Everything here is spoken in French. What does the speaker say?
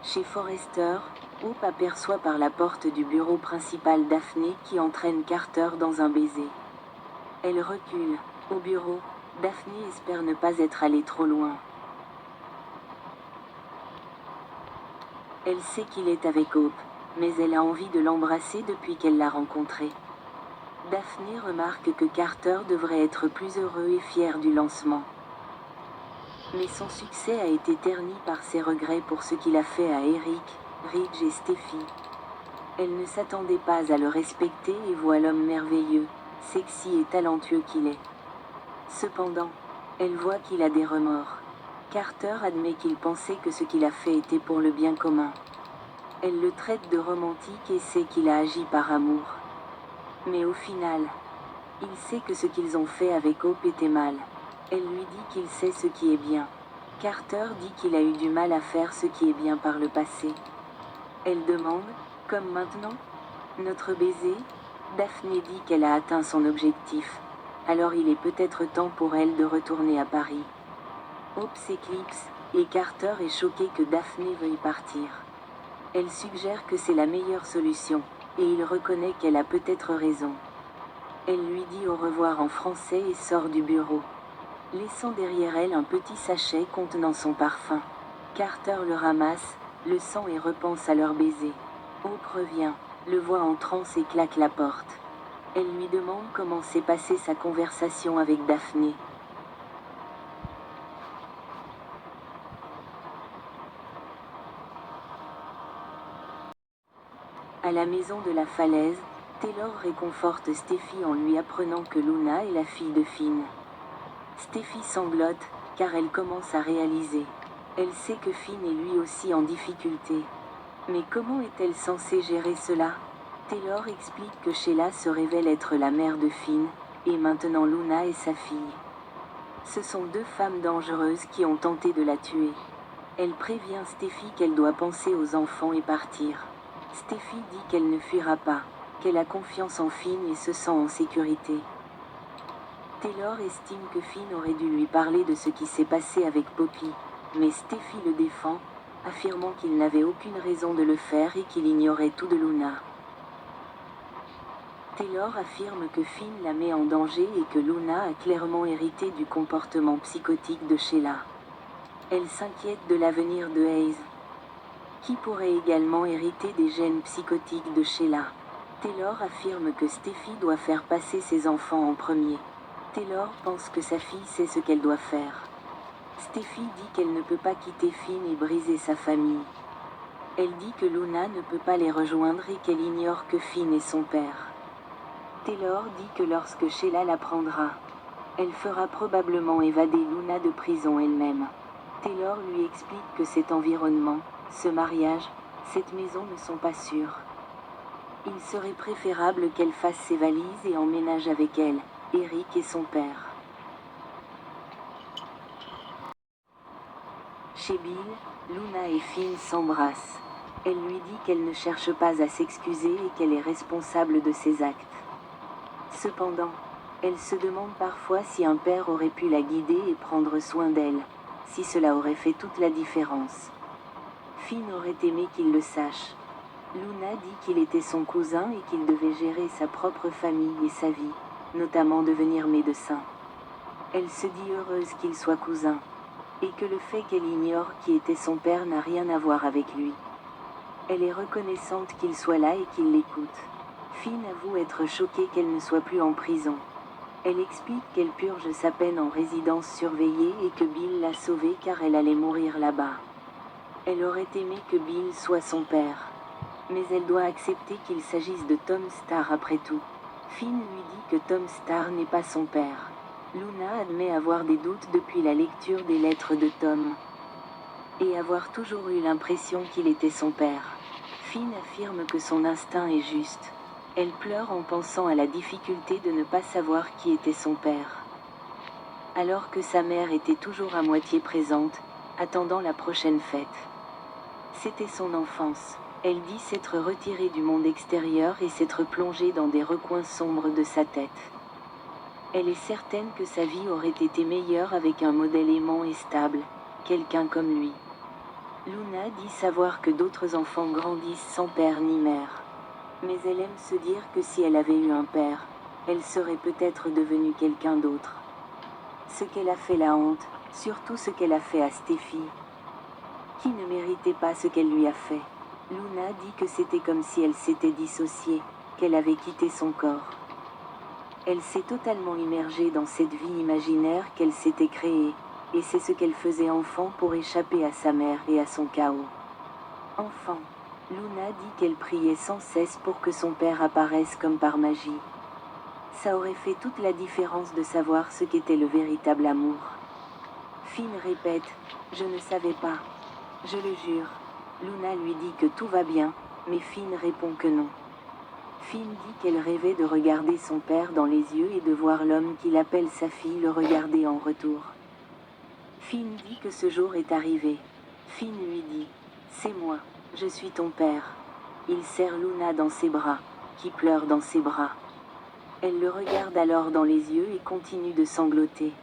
Chez Forrester, Hope aperçoit par la porte du bureau principal Daphné qui entraîne Carter dans un baiser. Elle recule. Au bureau, Daphné espère ne pas être allée trop loin. Elle sait qu'il est avec Hope, mais elle a envie de l'embrasser depuis qu'elle l'a rencontré. Daphné remarque que Carter devrait être plus heureux et fier du lancement. Mais son succès a été terni par ses regrets pour ce qu'il a fait à Eric, Ridge et Steffi. Elle ne s'attendait pas à le respecter et voit l'homme merveilleux, sexy et talentueux qu'il est. Cependant, elle voit qu'il a des remords. Carter admet qu'il pensait que ce qu'il a fait était pour le bien commun. Elle le traite de romantique et sait qu'il a agi par amour. Mais au final, il sait que ce qu'ils ont fait avec Hope était mal. Elle lui dit qu'il sait ce qui est bien. Carter dit qu'il a eu du mal à faire ce qui est bien par le passé. Elle demande, comme maintenant, notre baiser? Daphné dit qu'elle a atteint son objectif. Alors il est peut-être temps pour elle de retourner à Paris. Hope s'éclipse, et Carter est choqué que Daphné veuille partir. Elle suggère que c'est la meilleure solution, et il reconnaît qu'elle a peut-être raison. Elle lui dit au revoir en français et sort du bureau, laissant derrière elle un petit sachet contenant son parfum. Carter le ramasse, le sent et repense à leur baiser. Hope revient, le voit en transe et claque la porte. Elle lui demande comment s'est passée sa conversation avec Daphné. À la maison de la falaise, Taylor réconforte Steffi en lui apprenant que Luna est la fille de Finn. Steffi sanglote, car elle commence à réaliser. Elle sait que Finn est lui aussi en difficulté. Mais comment est-elle censée gérer cela? Taylor explique que Sheila se révèle être la mère de Finn, et maintenant Luna est sa fille. Ce sont deux femmes dangereuses qui ont tenté de la tuer. Elle prévient Steffi qu'elle doit penser aux enfants et partir. Steffi dit qu'elle ne fuira pas, qu'elle a confiance en Finn et se sent en sécurité. Taylor estime que Finn aurait dû lui parler de ce qui s'est passé avec Poppy, mais Steffi le défend, affirmant qu'il n'avait aucune raison de le faire et qu'il ignorait tout de Luna. Taylor affirme que Finn la met en danger et que Luna a clairement hérité du comportement psychotique de Sheila. Elle s'inquiète de l'avenir de Hayes, qui pourrait également hériter des gènes psychotiques de Sheila. Taylor affirme que Steffi doit faire passer ses enfants en premier. Taylor pense que sa fille sait ce qu'elle doit faire. Steffi dit qu'elle ne peut pas quitter Finn et briser sa famille. Elle dit que Luna ne peut pas les rejoindre et qu'elle ignore que Finn est son père. Taylor dit que lorsque Sheila l'apprendra, elle fera probablement évader Luna de prison elle-même. Taylor lui explique que cet environnement, ce mariage, cette maison ne sont pas sûrs. Il serait préférable qu'elle fasse ses valises et emménage avec elle, Eric et son père. Chez Bill, Luna et Finn s'embrassent. Elle lui dit qu'elle ne cherche pas à s'excuser et qu'elle est responsable de ses actes. Cependant, elle se demande parfois si un père aurait pu la guider et prendre soin d'elle, si cela aurait fait toute la différence. Finn aurait aimé qu'il le sache. Luna dit qu'il était son cousin et qu'il devait gérer sa propre famille et sa vie, notamment devenir médecin. Elle se dit heureuse qu'il soit cousin, et que le fait qu'elle ignore qui était son père n'a rien à voir avec lui. Elle est reconnaissante qu'il soit là et qu'il l'écoute. Finn avoue être choquée qu'elle ne soit plus en prison. Elle explique qu'elle purge sa peine en résidence surveillée et que Bill l'a sauvée car elle allait mourir là-bas. Elle aurait aimé que Bill soit son père. Mais elle doit accepter qu'il s'agisse de Tom Star après tout. Finn lui dit que Tom Star n'est pas son père. Luna admet avoir des doutes depuis la lecture des lettres de Tom, et avoir toujours eu l'impression qu'il était son père. Finn affirme que son instinct est juste. Elle pleure en pensant à la difficulté de ne pas savoir qui était son père. Alors que sa mère était toujours à moitié présente, attendant la prochaine fête. C'était son enfance. Elle dit s'être retirée du monde extérieur et s'être plongée dans des recoins sombres de sa tête. Elle est certaine que sa vie aurait été meilleure avec un modèle aimant et stable, quelqu'un comme lui. Luna dit savoir que d'autres enfants grandissent sans père ni mère. Mais elle aime se dire que si elle avait eu un père, elle serait peut-être devenue quelqu'un d'autre. Ce qu'elle a fait la honte, surtout ce qu'elle a fait à Steffi, qui ne méritait pas ce qu'elle lui a fait. Luna dit que c'était comme si elle s'était dissociée, qu'elle avait quitté son corps. Elle s'est totalement immergée dans cette vie imaginaire qu'elle s'était créée, et c'est ce qu'elle faisait enfant pour échapper à sa mère et à son chaos. Enfant, Luna dit qu'elle priait sans cesse pour que son père apparaisse comme par magie. Ça aurait fait toute la différence de savoir ce qu'était le véritable amour. Finn répète « Je ne savais pas. Je le jure ». Luna lui dit que tout va bien, mais Finn répond que non. Finn dit qu'elle rêvait de regarder son père dans les yeux et de voir l'homme qu'il appelle sa fille le regarder en retour. Finn dit que ce jour est arrivé. Finn lui dit « C'est moi, je suis ton père ». Il serre Luna dans ses bras, qui pleure dans ses bras. Elle le regarde alors dans les yeux et continue de sangloter.